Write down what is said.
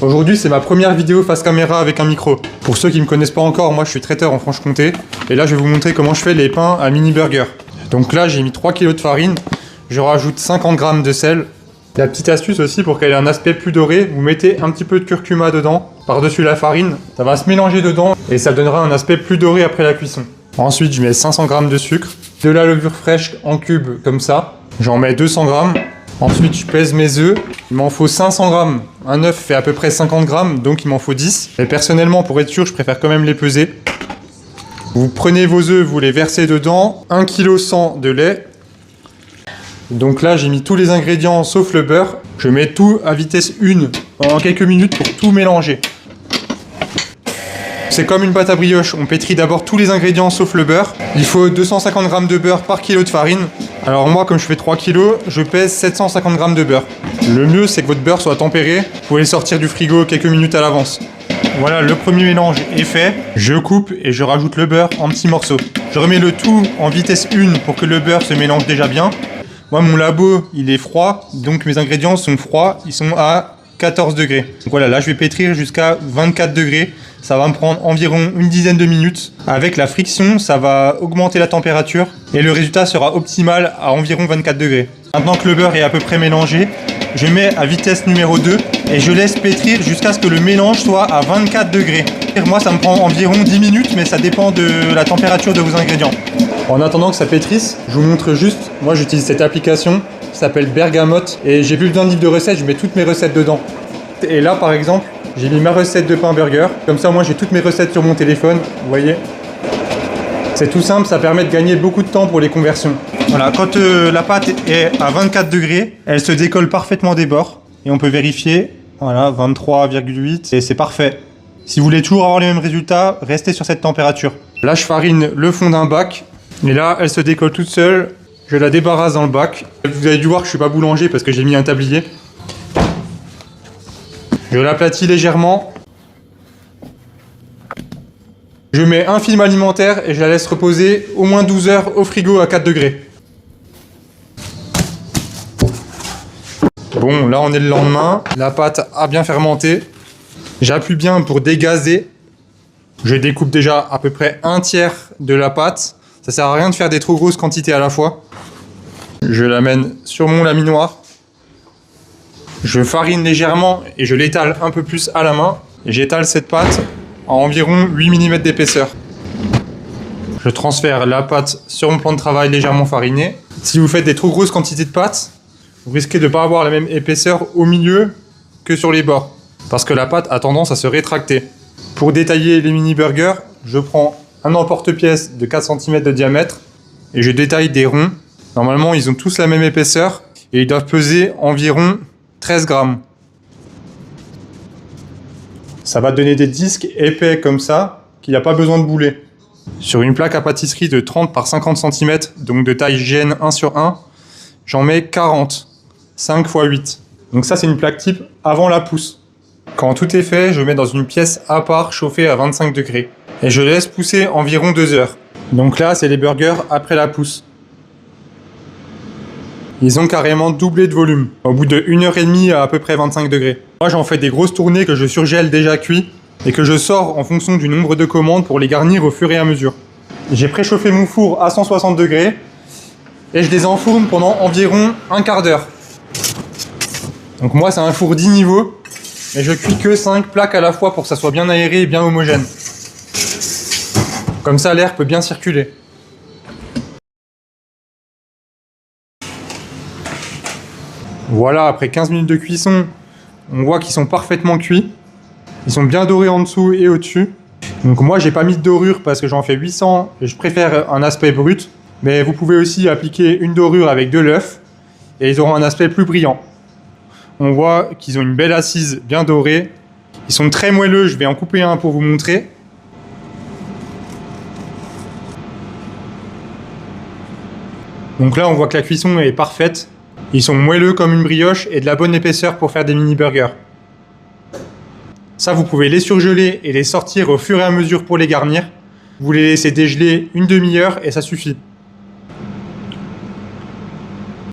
Aujourd'hui, c'est ma première vidéo face caméra avec un micro. Pour ceux qui me connaissent pas encore, moi je suis traiteur en Franche-Comté. Et là, je vais vous montrer comment je fais les pains à mini burger. Donc là, j'ai mis 3 kg de farine. Je rajoute 50 g de sel. La petite astuce aussi pour qu'elle ait un aspect plus doré, vous mettez un petit peu de curcuma dedans, par-dessus la farine. Ça va se mélanger dedans et ça donnera un aspect plus doré après la cuisson. Ensuite, je mets 500 g de sucre, de la levure fraîche en cubes comme ça. J'en mets 200 g. Ensuite, je pèse mes œufs. Il m'en faut 500 g. Un œuf fait à peu près 50 g, donc il m'en faut 10. Et personnellement, pour être sûr, je préfère quand même les peser. Vous prenez vos œufs, vous les versez dedans. 1 kg 100 de lait. Donc là, j'ai mis tous les ingrédients sauf le beurre. Je mets tout à vitesse 1 pendant quelques minutes pour tout mélanger. C'est comme une pâte à brioche, on pétrit d'abord tous les ingrédients sauf le beurre. Il faut 250 g de beurre par kilo de farine. Alors moi, comme je fais 3 kg, je pèse 750 g de beurre. Le mieux, c'est que votre beurre soit tempéré. Vous pouvez le sortir du frigo quelques minutes à l'avance. Voilà, le premier mélange est fait. Je coupe et je rajoute le beurre en petits morceaux. Je remets le tout en vitesse 1 pour que le beurre se mélange déjà bien. Moi, mon labo, il est froid, donc mes ingrédients sont froids. Ils sont à 14 degrés. Donc voilà, là, je vais pétrir jusqu'à 24 degrés. Ça va me prendre environ une dizaine de minutes. Avec la friction, ça va augmenter la température et le résultat sera optimal à environ 24 degrés. Maintenant que le beurre est à peu près mélangé, je mets à vitesse numéro 2 et je laisse pétrir jusqu'à ce que le mélange soit à 24 degrés. Moi, ça me prend environ 10 minutes, mais ça dépend de la température de vos ingrédients. En attendant que ça pétrisse, je vous montre juste, moi j'utilise cette application qui s'appelle Bergamote et j'ai plus besoin de livre de recettes, je mets toutes mes recettes dedans. Et là par exemple, j'ai mis ma recette de pain burger, comme ça moi j'ai toutes mes recettes sur mon téléphone, vous voyez. C'est tout simple, ça permet de gagner beaucoup de temps pour les conversions. Voilà, quand la pâte est à 24 degrés, elle se décolle parfaitement des bords et on peut vérifier, voilà, 23,8 et c'est parfait. Si vous voulez toujours avoir les mêmes résultats, restez sur cette température. Là je farine le fond d'un bac. Et là, elle se décolle toute seule. Je la débarrasse dans le bac. Vous avez dû voir que je suis pas boulanger parce que j'ai mis un tablier. Je l'aplatis légèrement. Je mets un film alimentaire et je la laisse reposer au moins 12 heures au frigo à 4 degrés. Bon, là on est le lendemain. La pâte a bien fermenté. J'appuie bien pour dégazer. Je découpe déjà à peu près un tiers de la pâte. Ça sert à rien de faire des trop grosses quantités à la fois. Je l'amène sur mon laminoir. Je farine légèrement et je l'étale un peu plus à la main. J'étale cette pâte à environ 8 mm d'épaisseur. Je transfère la pâte sur mon plan de travail légèrement fariné. Si vous faites des trop grosses quantités de pâte, vous risquez de ne pas avoir la même épaisseur au milieu que sur les bords. Parce que la pâte a tendance à se rétracter. Pour détailler les mini burgers, je prends un emporte-pièce de 4 cm de diamètre et je détaille des ronds. Normalement, ils ont tous la même épaisseur et ils doivent peser environ 13 grammes. Ça va donner des disques épais comme ça, qu'il n'y a pas besoin de bouler. Sur une plaque à pâtisserie de 30 par 50 cm, donc de taille GN 1/1, j'en mets 40, 5 x 8. Donc ça, c'est une plaque type avant la pousse. Quand tout est fait, je mets dans une pièce à part chauffée à 25 degrés. Et je laisse pousser environ 2 heures. Donc là, c'est les burgers après la pousse. Ils ont carrément doublé de volume, au bout de 1h30 à peu près 25 degrés. Moi, j'en fais des grosses tournées que je surgèle déjà cuits et que je sors en fonction du nombre de commandes pour les garnir au fur et à mesure. J'ai préchauffé mon four à 160 degrés et je les enfourne pendant environ un quart d'heure. Donc moi, c'est un four 10 niveaux et je cuis que 5 plaques à la fois pour que ça soit bien aéré et bien homogène. Comme ça, l'air peut bien circuler. Voilà, après 15 minutes de cuisson, on voit qu'ils sont parfaitement cuits. Ils sont bien dorés en dessous et au-dessus. Donc moi, j'ai pas mis de dorure parce que j'en fais 800 et je préfère un aspect brut. Mais vous pouvez aussi appliquer une dorure avec de l'œuf et ils auront un aspect plus brillant. On voit qu'ils ont une belle assise bien dorée. Ils sont très moelleux, je vais en couper un pour vous montrer. Donc là, on voit que la cuisson est parfaite. Ils sont moelleux comme une brioche et de la bonne épaisseur pour faire des mini burgers. Ça, vous pouvez les surgeler et les sortir au fur et à mesure pour les garnir. Vous les laissez dégeler une demi-heure et ça suffit.